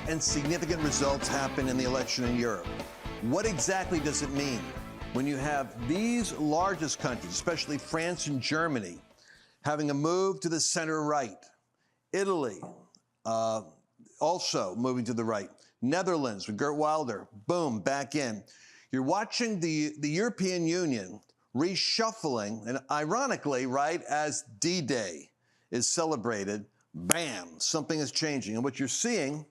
and significant results happen in the election in Europe. What exactly does it mean when you have these largest countries, especially France and Germany, having a move to the center right? Italy also moving to the right. Netherlands with Geert Wilders, boom, back in. You're watching the European Union reshuffling, and ironically, right, as D-Day is celebrated, bam, something is changing. And what you're seeing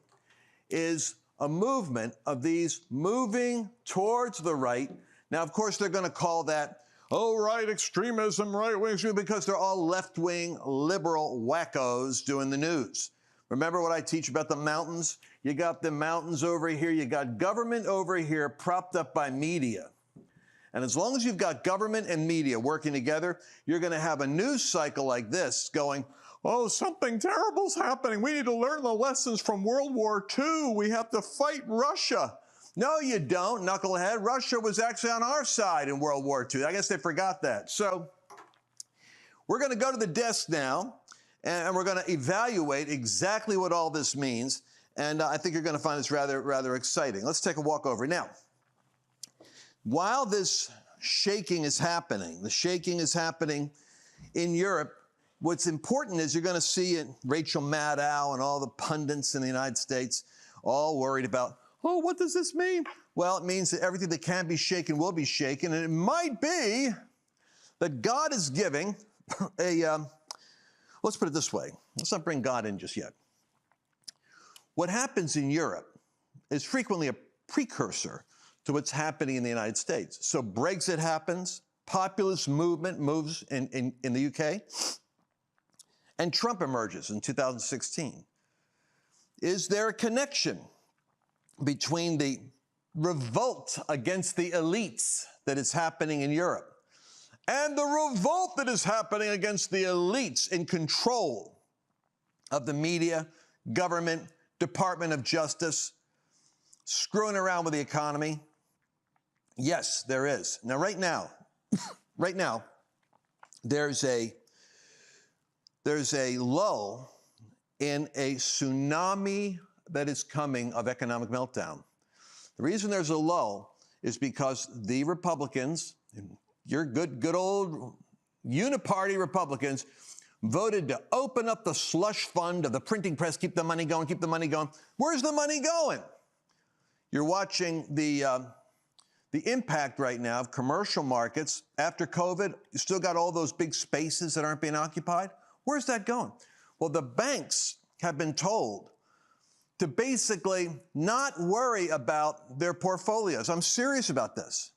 is a movement of these moving towards the right. Now, of course, they're going to call that, oh, right extremism, right-wing extremism, because they're all left-wing liberal wackos doing the news. Remember what I teach about the mountains? You got the mountains over here, you got government over here propped up by media. And as long as you've got government and media working together, you're going to have a news cycle like this going, oh, something terrible's happening. We need to learn the lessons from World War II. We have to fight Russia. No, you don't, knucklehead. Russia was actually on our side in World War II. I guess they forgot that. So we're going to go to the desk now, and we're going to evaluate exactly what all this means. And I think you're going to find this rather exciting. Let's take a walk over. Now, while this shaking is happening, the shaking is happening in Europe, what's important is you're going to see it, Rachel Maddow and all the pundits in the United States all worried about, oh, what does this mean? Well, it means that everything that can be shaken will be shaken, and it might be that God is giving let's put it this way. Let's not bring God in just yet. What happens in Europe is frequently a precursor to what's happening in the United States. So Brexit happens, populist movement moves in the UK, and Trump emerges in 2016. Is there a connection between the revolt against the elites that is happening in Europe and the revolt that is happening against the elites in control of the media, government, Department of Justice, screwing around with the economy? Yes, there is. Now, right now, there's a lull in a tsunami that is coming of economic meltdown. The reason there's a lull is because the Republicans, your good old uniparty Republicans, voted to open up the slush fund of the printing press, keep the money going, keep the money going. Where's the money going? You're watching the impact right now of commercial markets. After COVID, you still got all those big spaces that aren't being occupied. Where's that going? Well, the banks have been told to basically not worry about their portfolios. I'm serious about this.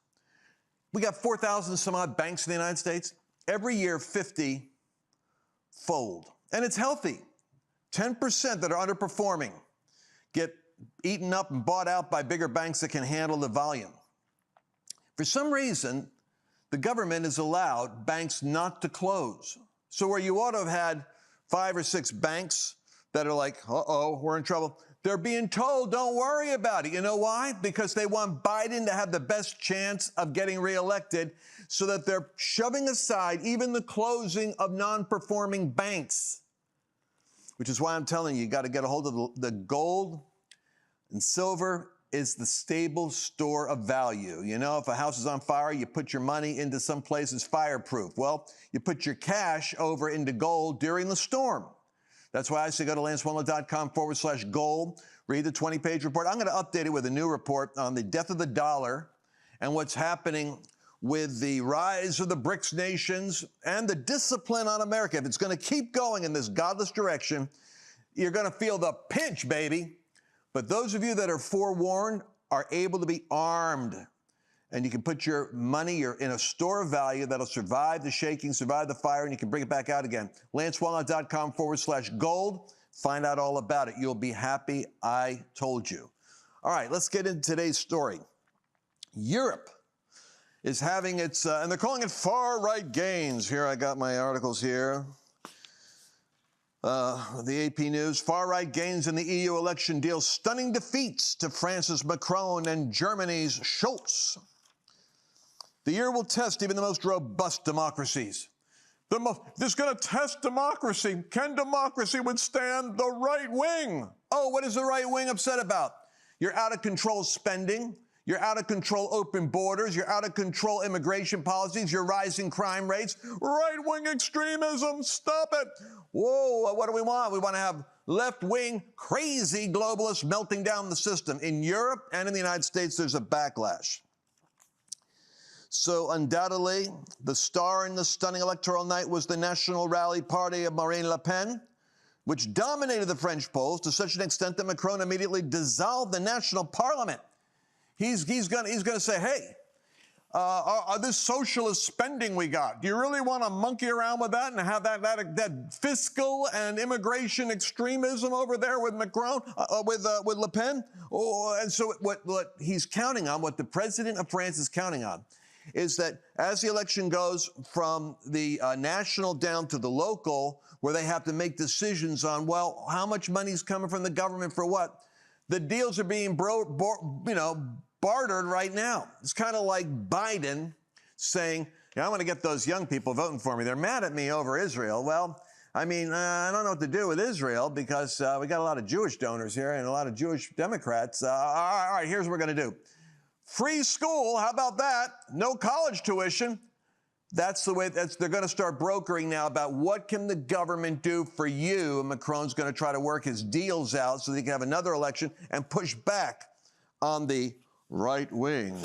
We got 4,000 some odd banks in the United States. Every year, 50 fold. And it's healthy. 10% that are underperforming get eaten up and bought out by bigger banks that can handle the volume. For some reason, the government has allowed banks not to close. So where you ought to have had 5 or 6 banks that are like, uh-oh, we're in trouble, they're being told, don't worry about it. You know why? Because they want Biden to have the best chance of getting reelected, so that they're shoving aside even the closing of non-performing banks, which is why I'm telling you, you got to get a hold of the gold and silver is the stable store of value. You know, if a house is on fire, you put your money into some place that's fireproof. Well, you put your cash over into gold during the storm. That's why I say go to lancewallnau.com/gold, read the 20-page report. I'm going to update it with a new report on the death of the dollar and what's happening with the rise of the BRICS nations and the discipline on America. If it's going to keep going in this godless direction, you're going to feel the pinch, baby. But those of you that are forewarned are able to be armed. And you can put your money in a store of value that'll survive the shaking, survive the fire, and you can bring it back out again. lancewallnau.com/gold. Find out all about it. You'll be happy I told you. All right, let's get into today's story. Europe is having its, and they're calling it far-right gains. Here, I got my articles here. The AP News, far-right gains in the EU election deal stunning defeats to France's Macron and Germany's Scholz. The year will test even the most robust democracies. This is going to test democracy. Can democracy withstand the right wing? Oh, what is the right wing upset about? You're out of control spending. You're out of control open borders. You're out of control immigration policies. You're rising crime rates. Right-wing extremism. Stop it. Whoa, what do we want? We want to have left-wing, crazy globalists melting down the system. In Europe and in the United States, there's a backlash. So undoubtedly, the star in the stunning electoral night was the National Rally Party of Marine Le Pen, which dominated the French polls to such an extent that Macron immediately dissolved the national parliament. He's going to say, hey, this socialist spending we got, do you really want to monkey around with that and have that fiscal and immigration extremism over there with Macron, with Le Pen? Oh, and so what he's counting on, what the president of France is counting on, is that as the election goes from the national down to the local, where they have to make decisions on, well, how much money is coming from the government for what? The deals are being bartered right now. It's kind of like Biden saying, yeah, I want to get those young people voting for me. They're mad at me over Israel. Well, I mean, I don't know what to do with Israel because we got a lot of Jewish donors here and a lot of Jewish Democrats. All right, here's what we're going to do. Free school, how about that? No college tuition. That's the way, they're going to start brokering now about what can the government do for you. And Macron's going to try to work his deals out so that he can have another election and push back on the right wing,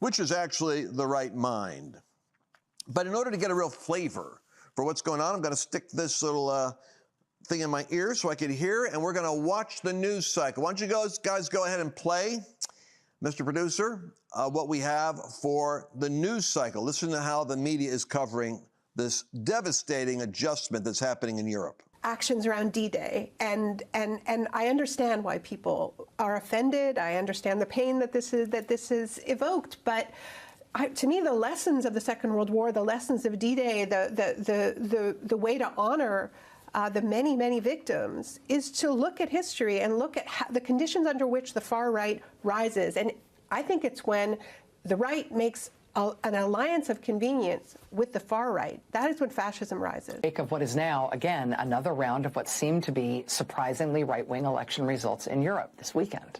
which is actually the right mind. But in order to get a real flavor for what's going on, I'm going to stick this little thing in my ear so I can hear, and we're going to watch the news cycle. Why don't you guys go ahead and play, Mr. Producer, what we have for the news cycle. Listen to how the media is covering this devastating adjustment that's happening in Europe. Actions around D-Day, and I understand why people are offended. I understand the pain that this is evoked, but to me, the lessons of the Second World War, the lessons of D-Day, the way to honor the many, many victims is to look at history and look at the conditions under which the far right rises. And I think it's when the right makes an alliance of convenience with the far right. That is when fascism rises. Of what is now, again, another round of what seemed to be surprisingly right-wing election results in Europe this weekend.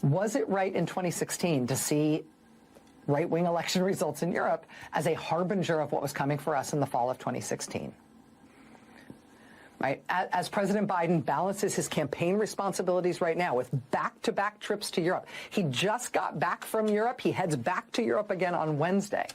Was it right in 2016 to see right-wing election results in Europe as a harbinger of what was coming for us in the fall of 2016? Right? As President Biden balances his campaign responsibilities right now with back-to-back trips to Europe. He just got back from Europe. He heads back to Europe again on Wednesday.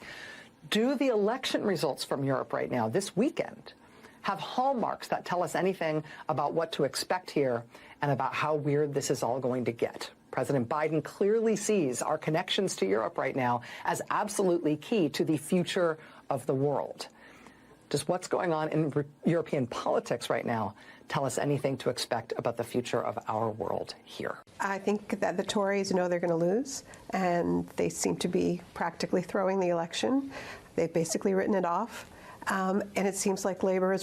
Do the election results from Europe right now, this weekend, have hallmarks that tell us anything about what to expect here and about how weird this is all going to get? President Biden clearly sees our connections to Europe right now as absolutely key to the future of the world. Does what's going on in European politics right now tell us anything to expect about the future of our world here? I think that the Tories know they're going to lose, and they seem to be practically throwing the election. They've basically written it off. And it seems like Labour is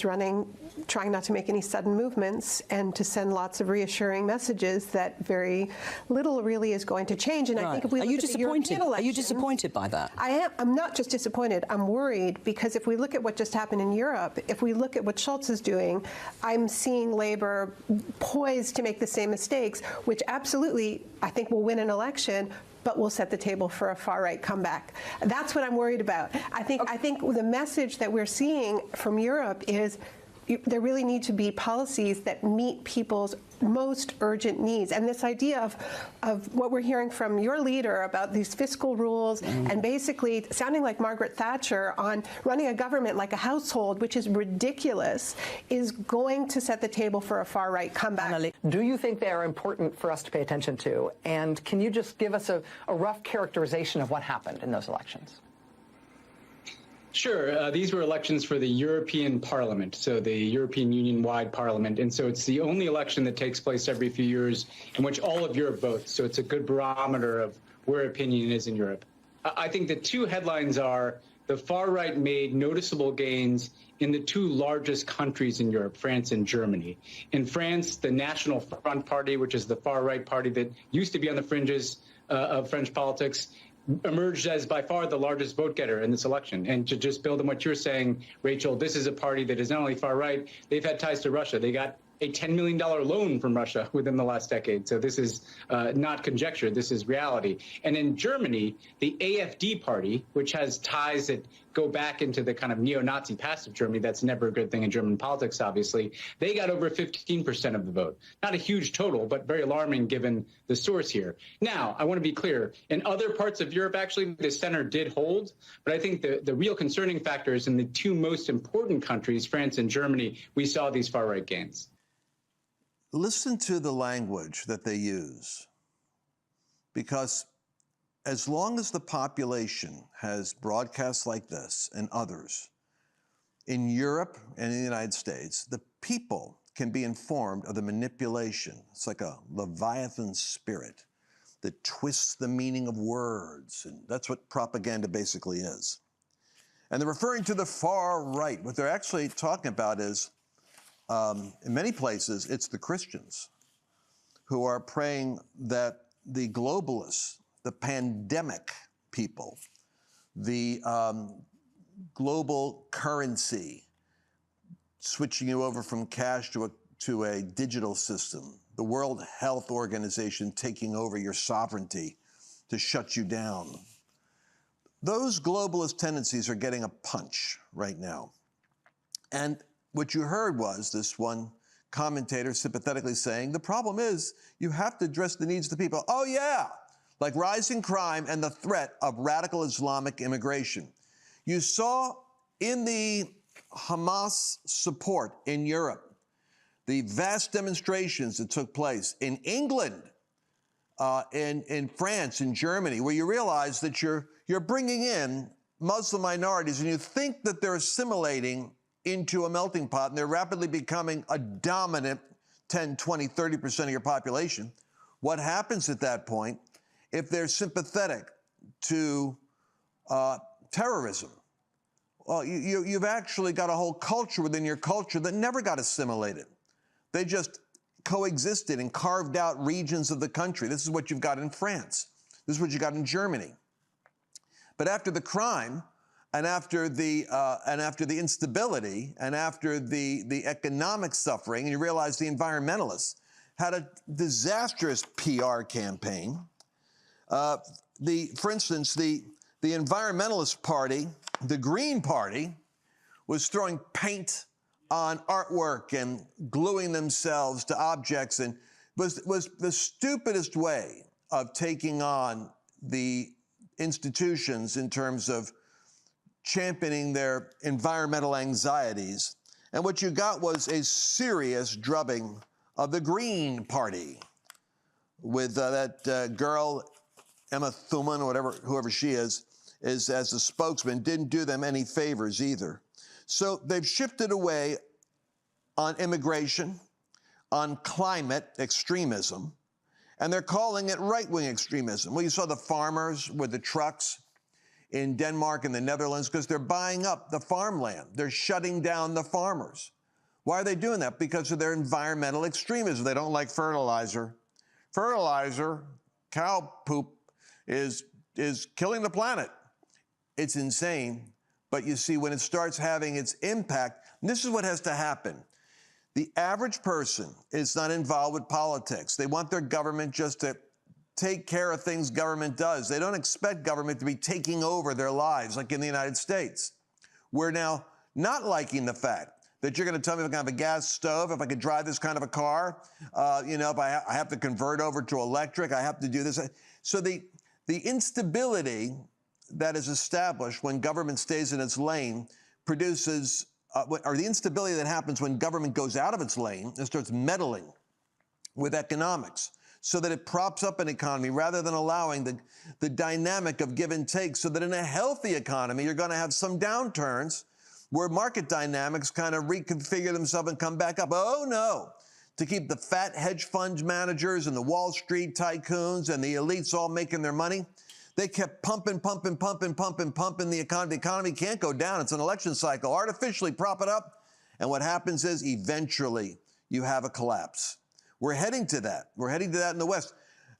trying not to make any sudden movements and to send lots of reassuring messages that very little really is going to change. And I think if we look at the European election, are you disappointed by that? I am. I'm not just disappointed. I'm worried because if we look at what just happened in Europe, if we look at what Schulz is doing, I'm seeing Labour poised to make the same mistakes, which absolutely I think will win an election, but will set the table for a far-right comeback. That's what I'm worried about. I think the message that we're seeing from Europe is there really need to be policies that meet people's most urgent needs. And this idea of what we're hearing from your leader about these fiscal rules and basically sounding like Margaret Thatcher on running a government like a household, which is ridiculous, is going to set the table for a far-right comeback. Do you think they are important for us to pay attention to? And can you just give us a rough characterization of what happened in those elections? Sure. These were elections for the European Parliament, so the European Union-wide Parliament. And so it's the only election that takes place every few years in which all of Europe votes. So it's a good barometer of where opinion is in Europe. I think the two headlines are the far right made noticeable gains in the two largest countries in Europe, France and Germany. In France, the National Front Party, which is the far right party that used to be on the fringes of French politics, emerged as by far the largest vote getter in this election. And to just build on what you're saying, Rachel, this is a party that is not only far right, they've had ties to Russia. They got a $10 million loan from Russia within the last decade. So this is not conjecture, this is reality. And in Germany, the AfD party, which has ties that go back into the kind of neo-Nazi past of Germany, that's never a good thing in German politics, obviously, they got over 15% of the vote. Not a huge total, but very alarming given the source here. Now, I want to be clear, in other parts of Europe, actually, the center did hold, but I think the real concerning factor is in the two most important countries, France and Germany, we saw these far-right gains. Listen to the language that they use, because as long as the population has broadcasts like this and others, in Europe and in the United States, the people can be informed of the manipulation. It's like a Leviathan spirit that twists the meaning of words, and that's what propaganda basically is. And they're referring to the far right. What they're actually talking about is, in many places, it's the Christians who are praying that the globalists, the pandemic people, the global currency, switching you over from cash to a digital system, the World Health Organization taking over your sovereignty to shut you down. Those globalist tendencies are getting a punch right now. And what you heard was this one commentator sympathetically saying, the problem is you have to address the needs of the people. Oh yeah, like rising crime and the threat of radical Islamic immigration. You saw in the Hamas support in Europe, the vast demonstrations that took place in England, in France, in Germany, where you realize that you're bringing in Muslim minorities and you think that they're assimilating into a melting pot and they're rapidly becoming a dominant 10, 20, 30% of your population. What happens at that point if they're sympathetic to terrorism? Well, you've actually got a whole culture within your culture that never got assimilated. They just coexisted and carved out regions of the country. This is what you've got in France. This is what you got in Germany. But after the crime, and after the instability, and after the economic suffering, and you realize the environmentalists had a disastrous PR campaign. For instance, the environmentalist party, the Green Party, was throwing paint on artwork and gluing themselves to objects, and was the stupidest way of taking on the institutions in terms of championing their environmental anxieties. And what you got was a serious drubbing of the Green Party with that girl, Emma Thuman, or whoever she is as the spokesman, didn't do them any favors either. So they've shifted away on immigration, on climate extremism, and they're calling it right-wing extremism. Well, you saw the farmers with the trucks in Denmark and the Netherlands because they're buying up the farmland. They're shutting down the farmers. Why are they doing that? Because of their environmental extremism. They don't like fertilizer. Fertilizer, cow poop, is killing the planet. It's insane. But you see, when it starts having its impact, this is what has to happen. The average person is not involved with politics. They want their government just to take care of things government does. They don't expect government to be taking over their lives like in the United States. We're now not liking the fact that you're going to tell me if I can have a gas stove, if I could drive this kind of a car, if I have to convert over to electric, I have to do this. So the instability that is established when government stays in its lane produces, or the instability that happens when government goes out of its lane and starts meddling with economics, so that it props up an economy rather than allowing the dynamic of give and take, so that in a healthy economy, you're going to have some downturns where market dynamics kind of reconfigure themselves and come back up. Oh, no. To keep the fat hedge fund managers and the Wall Street tycoons and the elites all making their money, they kept pumping the economy. The economy can't go down. It's an election cycle. Artificially prop it up. And what happens is eventually you have a collapse. We're heading to that. We're heading to that in the West.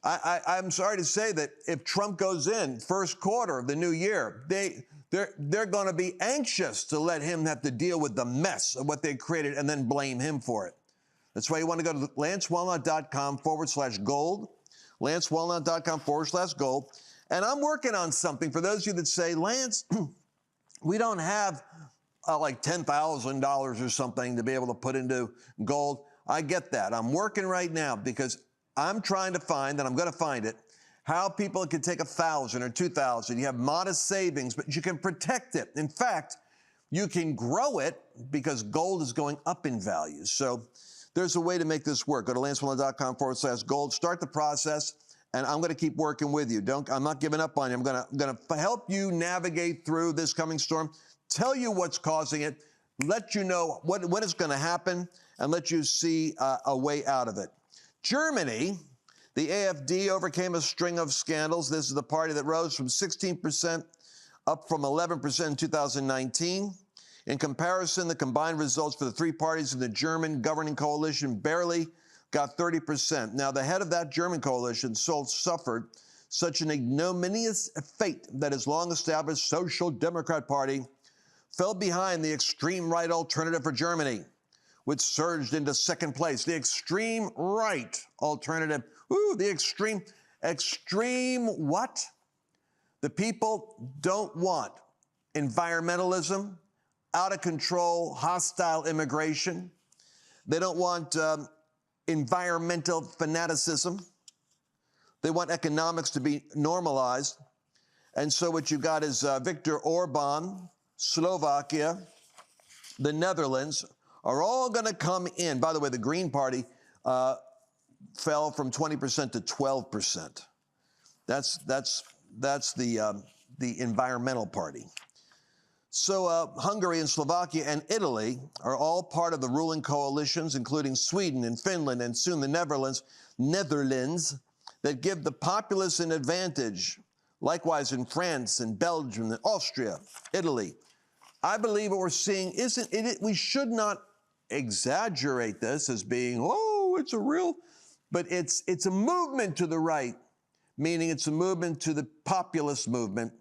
I'm sorry to say that if Trump goes in first quarter of the new year, they're going to be anxious to let him have to deal with the mess of what they created and then blame him for it. That's why you want to go to lancewallnau.com/gold, lancewallnau.com/gold. And I'm working on something for those of you that say, Lance, we don't have like $10,000 or something to be able to put into gold. I get that. I'm working right now because I'm trying to find, and I'm going to find it, how people can take $1,000 or $2,000. You have modest savings, but you can protect it. In fact, you can grow it because gold is going up in value. So there's a way to make this work. Go to lancewallnau.com/gold. Start the process, and I'm going to keep working with you. I'm not giving up on you. I'm going to help you navigate through this coming storm, tell you what's causing it, let you know when it's going to happen, and let you see a way out of it. Germany, the AfD overcame a string of scandals. This is the party that rose from 16% up from 11% in 2019. In comparison, the combined results for the three parties in the German governing coalition barely got 30%. Now, the head of that German coalition, Scholz, suffered such an ignominious fate that his long-established Social Democrat Party fell behind the extreme right Alternative for Germany, which surged into second place. The extreme right alternative. The extreme what? The people don't want environmentalism, out of control, hostile immigration. They don't want environmental fanaticism. They want economics to be normalized. And so what you got is Viktor Orban, Slovakia, the Netherlands, are all going to come in. By the way, the Green Party fell from 20% to 12%. That's the environmental party. So Hungary and Slovakia and Italy are all part of the ruling coalitions, including Sweden and Finland and soon the Netherlands, that give the populists an advantage. Likewise in France and Belgium and Austria, Italy. I believe what we're seeing isn't it. We should not exaggerate this as being, it's a real, but it's a movement to the right, meaning it's a movement to the populist movement,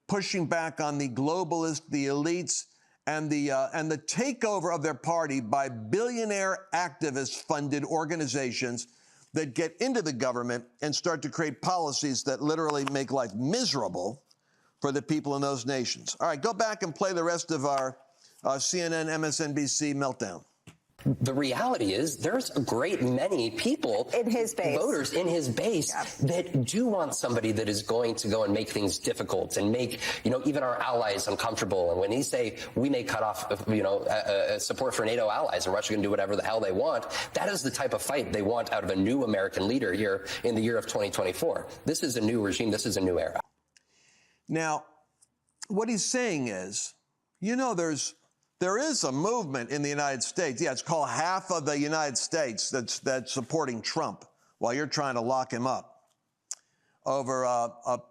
pushing back on the globalists, the elites, and the takeover of their party by billionaire activist-funded organizations that get into the government and start to create policies that literally make life miserable for the people in those nations. All right, go back and play the rest of our CNN, MSNBC meltdown. The reality is there's a great many people in his base, voters in his base, that do want somebody that is going to go and make things difficult and make, even our allies uncomfortable. And when they say we may cut off, support for NATO allies and Russia can do whatever the hell they want, that is the type of fight they want out of a new American leader here in the year of 2024. This is a new regime. This is a new era. Now, what he's saying is, there is a movement in the United States. Yeah, it's called half of the United States that's supporting Trump while you're trying to lock him up over a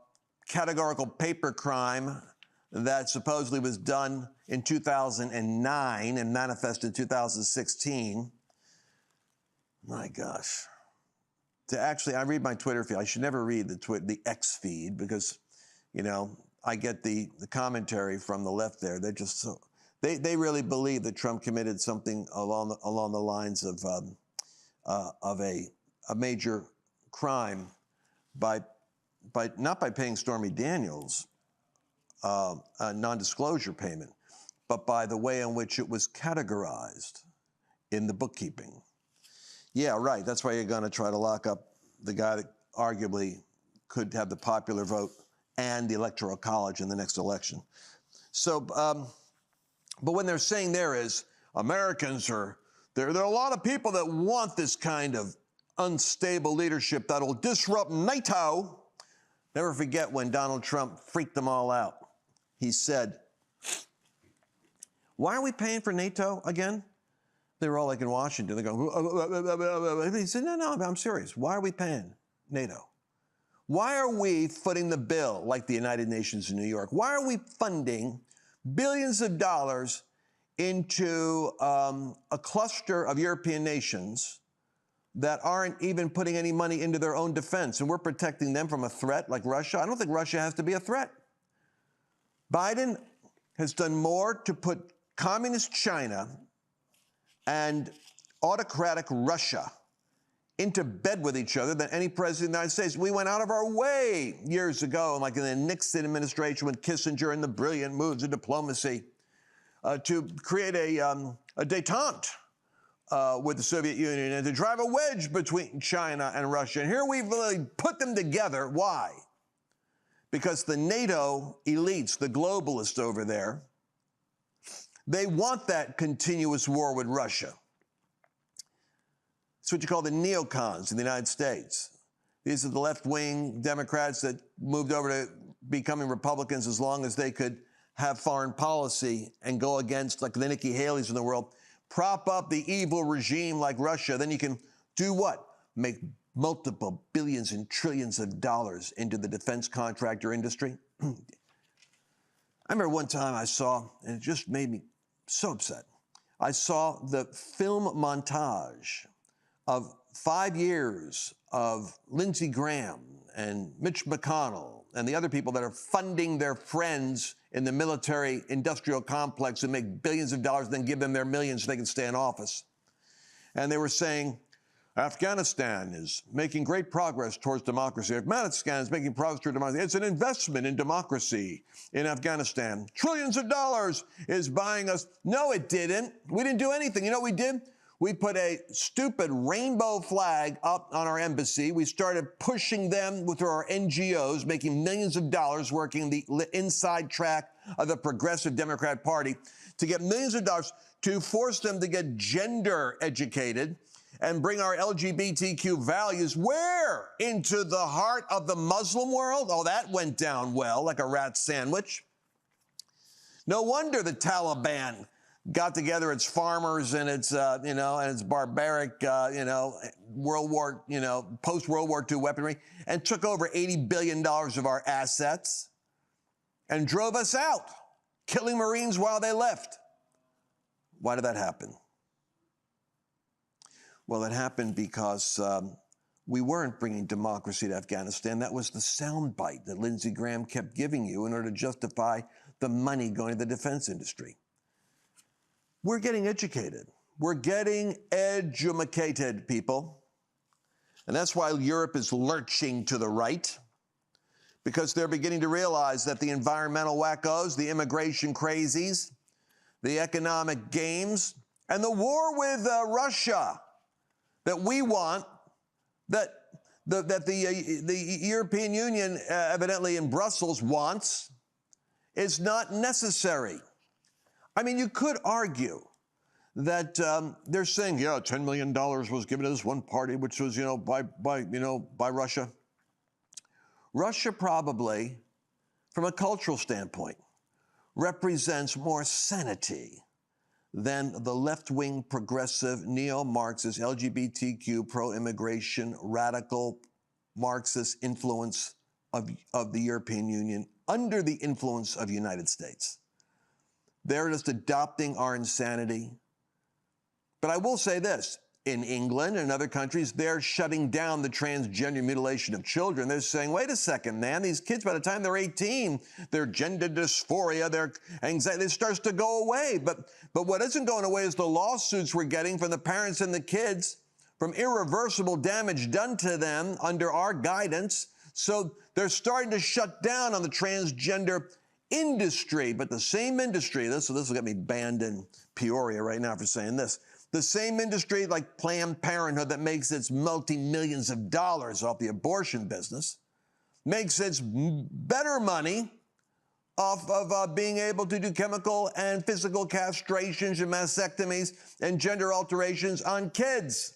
categorical paper crime that supposedly was done in 2009 and manifested in 2016. My gosh. I read my Twitter feed. I should never read the X feed because, I get the commentary from the left there. They're just so... They really believe that Trump committed something along the lines of a major crime by not by paying Stormy Daniels a non-disclosure payment, but by the way in which it was categorized in the bookkeeping. Yeah, right. That's why you're going to try to lock up the guy that arguably could have the popular vote and the Electoral College in the next election. So. But when they're saying there are a lot of people that want this kind of unstable leadership that'll disrupt NATO. Never forget when Donald Trump freaked them all out. He said, why are we paying for NATO again? They were all like in Washington. They go, he said, no, I'm serious. Why are we paying NATO? Why are we footing the bill like the United Nations in New York? Why are we funding billions of dollars into a cluster of European nations that aren't even putting any money into their own defense, and we're protecting them from a threat like Russia. I don't think Russia has to be a threat. Biden has done more to put communist China and autocratic Russia into bed with each other than any president of the United States. We went out of our way years ago, like in the Nixon administration with Kissinger and the brilliant moves of diplomacy, to create a détente with the Soviet Union and to drive a wedge between China and Russia. And here we've really put them together. Why? Because the NATO elites, the globalists over there, they want that continuous war with Russia. It's what you call the neocons in the United States. These are the left-wing Democrats that moved over to becoming Republicans as long as they could have foreign policy and go against, like the Nikki Haley's in the world, prop up the evil regime like Russia. Then you can do what? Make multiple billions and trillions of dollars into the defense contractor industry. I remember one time I saw, and it just made me so upset, I saw the film montage of 5 years of Lindsey Graham and Mitch McConnell and the other people that are funding their friends in the military industrial complex and make billions of dollars and then give them their millions so they can stay in office. And they were saying, Afghanistan is making great progress towards democracy. Afghanistan is making progress towards democracy. It's an investment in democracy in Afghanistan. Trillions of dollars is buying us. No, it didn't. We didn't do anything. You know what we did? We put a stupid rainbow flag up on our embassy. We started pushing them through our NGOs, making millions of dollars working the inside track of the Progressive Democrat Party to get millions of dollars to force them to get gender educated and bring our LGBTQ values where? Into the heart of the Muslim world? Oh, that went down well, like a rat sandwich. No wonder the Taliban got together its farmers and its, and its barbaric, World War, post-World War II weaponry and took over $80 billion of our assets and drove us out, killing Marines while they left. Why did that happen? Well, it happened because we weren't bringing democracy to Afghanistan. That was the soundbite that Lindsey Graham kept giving you in order to justify the money going to the defense industry. We're getting educated. We're getting edumacated, people. And that's why Europe is lurching to the right, because they're beginning to realize that the environmental wackos, the immigration crazies, the economic games, and the war with Russia that we want, that the European Union, evidently in Brussels, wants, is not necessary. I mean, you could argue that they're saying, yeah, $10 million was given to this one party, which was, by Russia. Russia probably, from a cultural standpoint, represents more sanity than the left-wing, progressive, neo-Marxist, LGBTQ, pro-immigration, radical Marxist influence of the European Union under the influence of the United States. They're just adopting our insanity. But I will say this, in England and other countries, they're shutting down the transgender mutilation of children. They're saying, wait a second, man, these kids, by the time they're 18, their gender dysphoria, their anxiety, it starts to go away. But what isn't going away is the lawsuits we're getting from the parents and the kids from irreversible damage done to them under our guidance. So they're starting to shut down on the transgender industry, but the same industry, this will get me banned in Peoria right now for saying this, the same industry like Planned Parenthood that makes its multi-millions of dollars off the abortion business, makes its better money off of being able to do chemical and physical castrations and mastectomies and gender alterations on kids.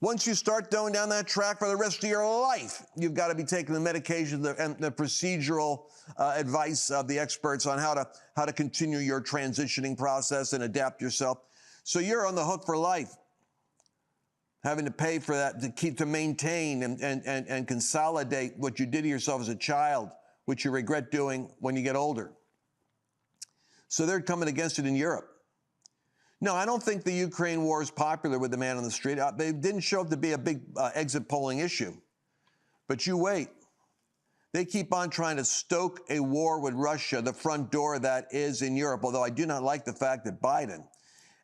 Once you start going down that track for the rest of your life, you've got to be taking the medication and the procedural advice of the experts on how to continue your transitioning process and adapt yourself. So you're on the hook for life, having to pay for that to maintain and consolidate what you did to yourself as a child, which you regret doing when you get older. So they're coming against it in Europe. No, I don't think the Ukraine war is popular with the man on the street. They didn't show up to be a big exit polling issue. But you wait. They keep on trying to stoke a war with Russia, the front door that is in Europe, although I do not like the fact that Biden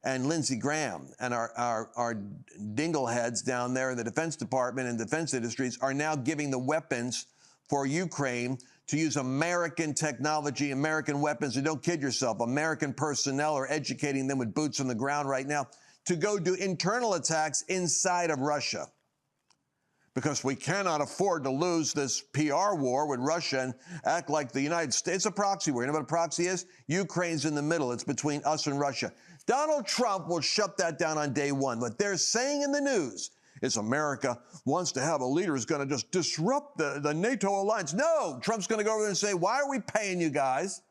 and Lindsey Graham and our dingleheads down there in the Defense Department and defense industries are now giving the weapons for Ukraine to use American technology, American weapons. And don't kid yourself, American personnel are educating them with boots on the ground right now to go do internal attacks inside of Russia. Because we cannot afford to lose this PR war with Russia and act like the United States. It's a proxy war. You know what a proxy is? Ukraine's in the middle. It's between us and Russia. Donald Trump will shut that down on day one. What they're saying in the news is America wants to have a leader who's going to just disrupt the NATO alliance. No, Trump's going to go over there and say, why are we paying you guys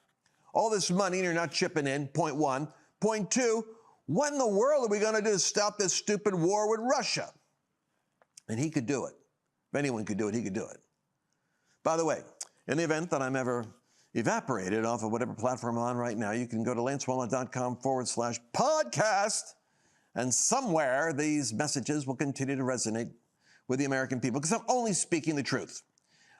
all this money and you're not chipping in? Point one. Point two, what in the world are we going to do to stop this stupid war with Russia? And he could do it. If anyone could do it, he could do it. By the way, in the event that I'm ever evaporated off of whatever platform I'm on right now, you can go to lancewallnau.com/podcast, and somewhere these messages will continue to resonate with the American people, because I'm only speaking the truth.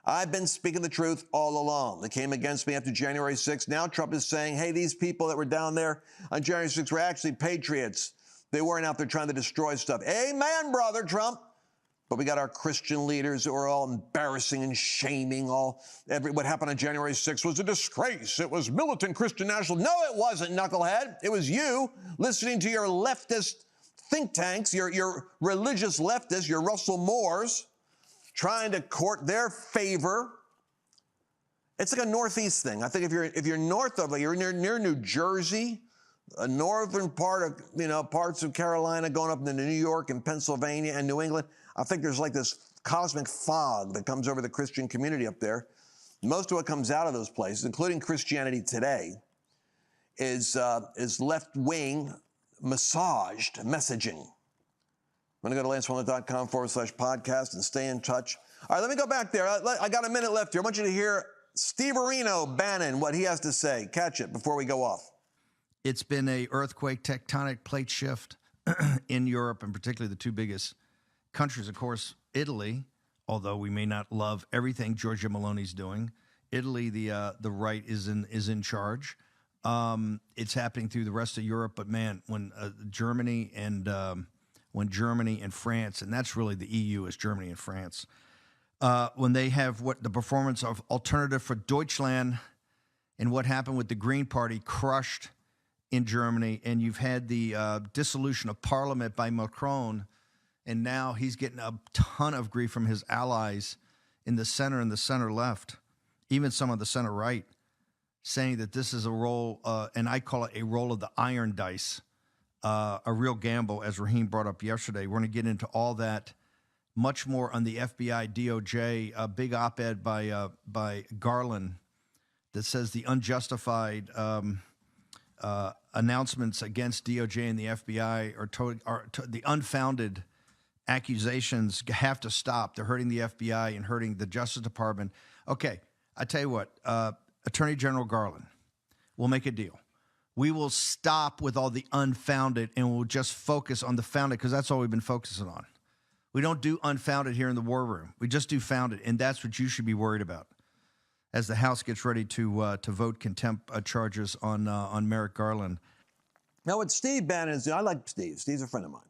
I've been speaking the truth all along. They came against me after January 6th. Now Trump is saying, hey, these people that were down there on January 6th were actually patriots. They weren't out there trying to destroy stuff. Amen, brother Trump. But we got our Christian leaders who are all embarrassing and shaming what happened on January 6th was a disgrace. It was militant Christian national. No, it wasn't, knucklehead. It was you listening to your leftist think tanks, your religious leftists, your Russell Moores, trying to court their favor. It's like a Northeast thing. I think if you're north of it, you're near New Jersey, a northern part of, parts of Carolina going up into New York and Pennsylvania and New England, I think there's like this cosmic fog that comes over the Christian community up there. Most of what comes out of those places, including Christianity Today, is left-wing massaged messaging. I'm going to go to lancewallnau.com/podcast and stay in touch. All right, let me go back there. I got a minute left here. I want you to hear Steve Bannon, what he has to say. Catch it before we go off. It's been a earthquake, tectonic plate shift in Europe, and particularly the two biggest countries, of course, Italy, although we may not love everything Giorgia Meloni's doing. Italy, the right is in charge. It's happening through the rest of Europe, but man, when Germany and France, and that's really the EU is Germany and France, when they have the performance of Alternative for Deutschland and what happened with the Green Party crushed in Germany, and you've had the dissolution of parliament by Macron, and now he's getting a ton of grief from his allies in the center and the center left, even some of the center right, saying that this is a roll, and I call it a roll of the iron dice, a real gamble, as Raheem brought up yesterday. We're going to get into all that, much more on the FBI, DOJ, a big op-ed by Garland that says the unjustified announcements against DOJ and the FBI are the unfounded accusations have to stop. They're hurting the FBI and hurting the Justice Department. Okay, I tell you what, Attorney General Garland, we'll make a deal. We will stop with all the unfounded and we'll just focus on the founded, because that's all we've been focusing on. We don't do unfounded here in the war room. We just do founded, and that's what you should be worried about as the House gets ready to vote contempt charges on Merrick Garland. Now, what Steve Bannon is doing, I like Steve. Steve's a friend of mine.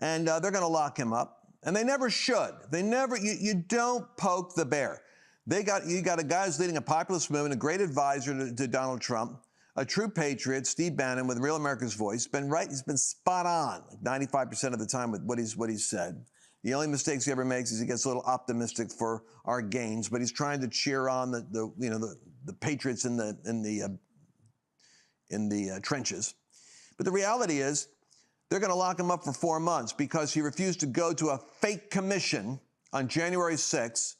And they're going to lock him up. And they never should. You don't poke the bear. You got a guy who's leading a populist movement, a great advisor to Donald Trump, a true patriot, Steve Bannon, with Real America's Voice. He's been spot on 95% of the time with what he's said. The only mistakes he ever makes is he gets a little optimistic for our gains, but he's trying to cheer on the patriots in the trenches. But the reality is, they're going to lock him up for 4 months because he refused to go to a fake commission on January 6th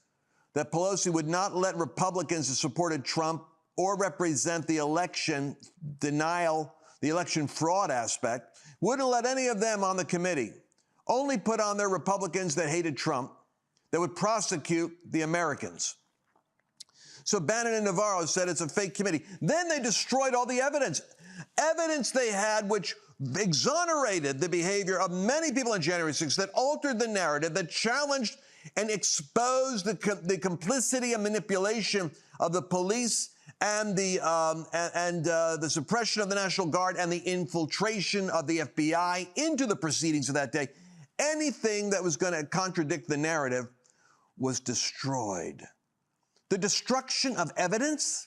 that Pelosi would not let Republicans who supported Trump or represent the election denial, the election fraud aspect, wouldn't let any of them on the committee. Only put on their Republicans that hated Trump, that would prosecute the Americans. So Bannon and Navarro said it's a fake committee. Then they destroyed all the evidence. Evidence they had which exonerated the behavior of many people on January 6th, that altered the narrative, that challenged and exposed the complicity and manipulation of the police and the suppression of the National Guard and the infiltration of the FBI into the proceedings of that day. Anything that was going to contradict the narrative was destroyed. The destruction of evidence?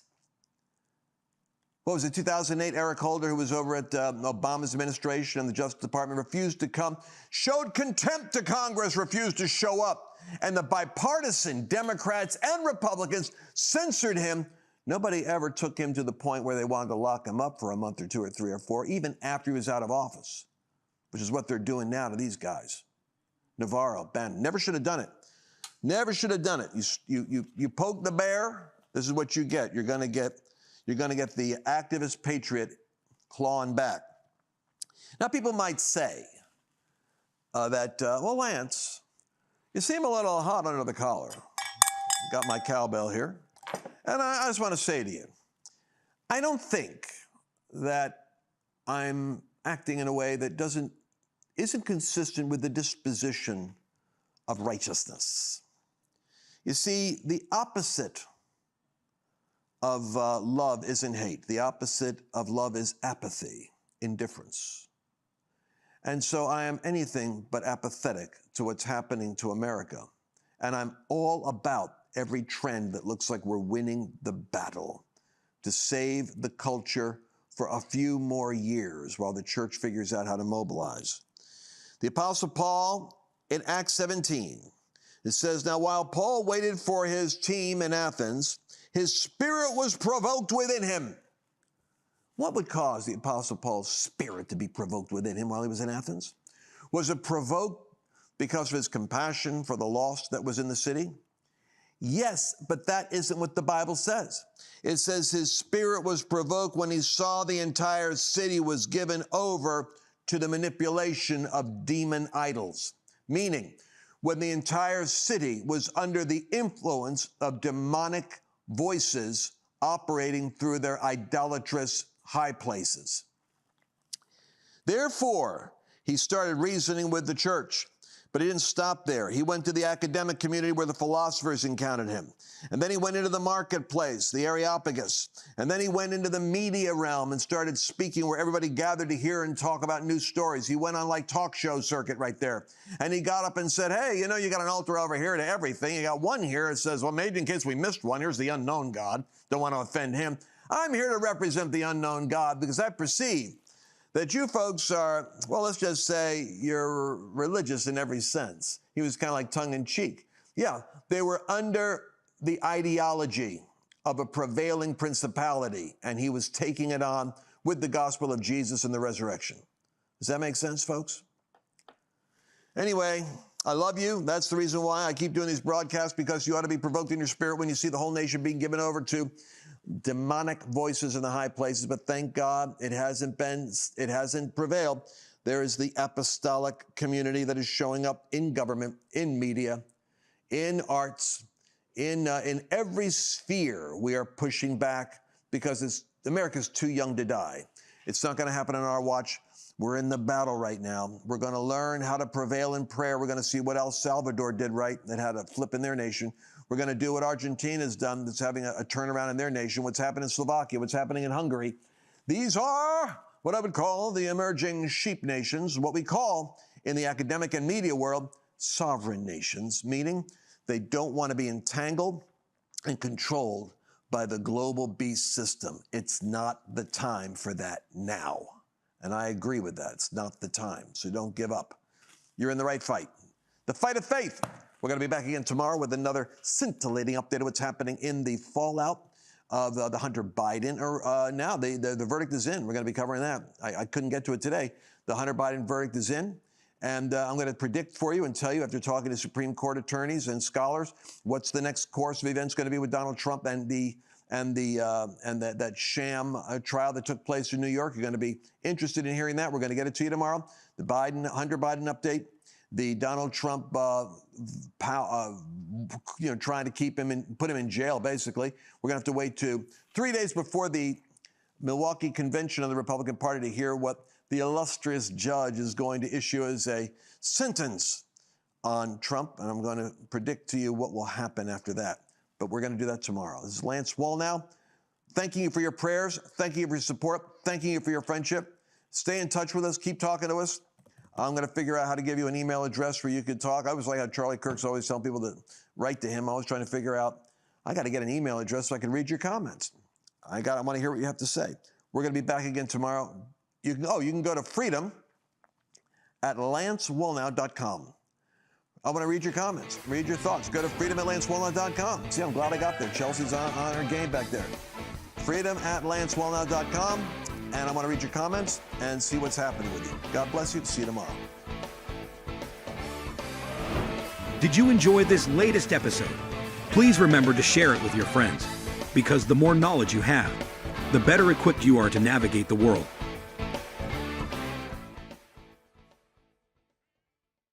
What was it, 2008, Eric Holder, who was over at Obama's administration and the Justice Department, refused to come, showed contempt to Congress, refused to show up. And the bipartisan Democrats and Republicans censored him. Nobody ever took him to the point where they wanted to lock him up for a month or two or three or four, even after he was out of office, which is what they're doing now to these guys. Navarro, Ben, never should have done it. Never should have done it. You poke the bear, this is what you get. You're going to get the activist patriot clawing back. Now, people might say that, well, Lance, you seem a little hot under the collar. Got my cowbell here. And I just want to say to you, I don't think that I'm acting in a way that isn't consistent with the disposition of righteousness. You see, the opposite of love isn't hate. The opposite of love is apathy, indifference. And so I am anything but apathetic to what's happening to America. And I'm all about every trend that looks like we're winning the battle to save the culture for a few more years while the church figures out how to mobilize. The Apostle Paul in Acts 17, it says, now while Paul waited for his team in Athens, his spirit was provoked within him. What would cause the Apostle Paul's spirit to be provoked within him while he was in Athens? Was it provoked because of his compassion for the lost that was in the city? Yes, but that isn't what the Bible says. It says his spirit was provoked when he saw the entire city was given over to the manipulation of demon idols. Meaning, when the entire city was under the influence of demonic voices operating through their idolatrous high places. Therefore, he started reasoning with the church. But he didn't stop there. He went to the academic community where the philosophers encountered him. And then he went into the marketplace, the Areopagus. And then he went into the media realm and started speaking where everybody gathered to hear and talk about new stories. He went on like talk show circuit right there. And he got up and said, hey, you know, you got an altar over here to everything. You got one here that says, well, maybe in case we missed one, here's the unknown God. Don't want to offend him. I'm here to represent the unknown God because I perceive that you folks are, well, let's just say you're religious in every sense. He was kind of like tongue-in-cheek. Yeah, they were under the ideology of a prevailing principality, and he was taking it on with the gospel of Jesus and the resurrection. Does that make sense, folks? Anyway, I love you. That's the reason why I keep doing these broadcasts, because you ought to be provoked in your spirit when you see the whole nation being given over to demonic voices in the high places. But thank God it hasn't prevailed. There is the apostolic community that is showing up in government, in media, in arts, in every sphere. We are pushing back because America's too young to die. It's not going to happen on our watch. We're in the battle right now. We're going to learn how to prevail in prayer. We're going to see what El Salvador did right that had a flip in their nation. We're going to do what Argentina's done that's having a turnaround in their nation, what's happened in Slovakia, what's happening in Hungary. These are what I would call the emerging sheep nations, what we call in the academic and media world sovereign nations, meaning they don't want to be entangled and controlled by the global beast system. It's not the time for that now. And I agree with that. It's not the time. So don't give up. You're in the right fight. The fight of faith. We're going to be back again tomorrow with another scintillating update of what's happening in the fallout of the Hunter Biden. Now the verdict is in. We're going to be covering that. I couldn't get to it today. The Hunter Biden verdict is in. And I'm going to predict for you and tell you, after talking to Supreme Court attorneys and scholars, what's the next course of events going to be with Donald Trump and that sham trial that took place in New York. You're going to be interested in hearing that. We're going to get it to you tomorrow. The Hunter Biden update, the Donald Trump, trying to keep him put him in jail. Basically, we're going to have to wait to 3 days before the Milwaukee convention of the Republican Party to hear what the illustrious judge is going to issue as a sentence on Trump, and I'm going to predict to you what will happen after that. But we're going to do that tomorrow. This is Lance Wallnau. Thanking you for your prayers. Thanking you for your support. Thanking you for your friendship. Stay in touch with us. Keep talking to us. I'm going to figure out how to give you an email address where you could talk. I was like how Charlie Kirk's always telling people to write to him. I was trying to figure out, I got to get an email address so I can read your comments. I want to hear what you have to say. We're going to be back again tomorrow. You can go to freedom@lancewallnau.com. I want to read your comments, read your thoughts. Go to freedom@lancewallnau.com. See, I'm glad I got there. Chelsea's on her game back there. freedom@lancewallnau.com. And I want to read your comments and see what's happening with you. God bless you. See you tomorrow. Did you enjoy this latest episode? Please remember to share it with your friends, because the more knowledge you have, the better equipped you are to navigate the world.